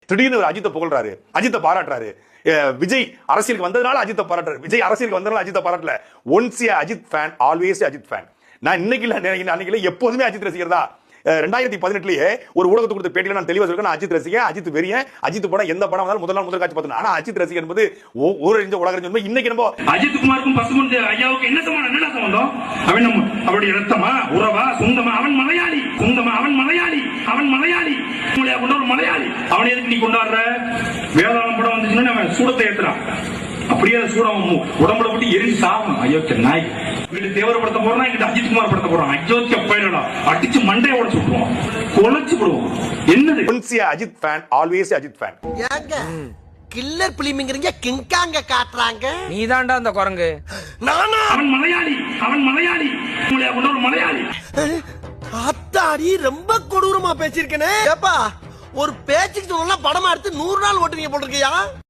திடீர்னு ஒரு அஜித்தை புகழ்றாரு, அஜித்தை பாராட்டுறாரு. விஜய் அரசியலுக்கு வந்ததுனால அஜித்தை பாராட்டுறாரு, விஜய் அரசியலுக்கு வந்ததுனால அஜித்தை பாராட்டல. Once a Ajith fan always Ajith fan. நான் இன்னைக்கு இல்ல அன்னைக்கு எப்போதுமே அஜித் ரசிகர் தான். 2018லயே ஒரு ஊடகத்துக்கு கொடுத்த பேட்டியில நான் தெளிவா சொல்றேன், அஜித் ரசிகன், அஜித் வெறியன், அஜித் படம் எந்த படம் வந்தாலும் முதல் காட்சி பார்த்தேன். ஆனா அஜித் ரசிகர் என்பது ஒரு உலகம். இன்னைக்கு நம்ம அஜித் குமாருக்கும் பசுமன் ஐயாவுக்கு என்ன சம்பந்தம்? அவருடைய ரத்தமா, உறவா, சொந்தமா? அவன் மலையாளி, அவன் மலையாளி, ஒரு மலையாளி. அவனை எதுக்கு நீ கொண்டாடுற? வேதாளம் படம் வந்துச்சுன்னா அவன் சூடத்தை ஏத்துறான், அப்படியே சூடம் உடம்புல போட்டு எரிஞ்சு சாகும். அயோக்கிய நாய். வீட்டு தேவர படத்தை போறான், எங்கிட்ட அஜித் குமார் படத்தை போறான். அயோக்கிய பயிரடா, அடிச்சு மண்டையை உடைச்சு விட்டுருவோம், கொலைச்சு விடுவோம். என்னது once a Ajith fan always Ajith fan. Killer பிலிம்ங்கறீங்க, கிங்காங்க காட்றாங்க. நீதான்டா அந்த குரங்கு. நானா? அவன் மலையாளி, ஒரு மலையாளி. அத்தாடி, ரொம்ப கொடூரமா பேசிருக்கனே. ஏப்பா, ஒரு பேச்சுக்கு சொன்னா படமா எடுத்து 100 நாள் ஓட்டுவீங்க போட்டிருக்கியா?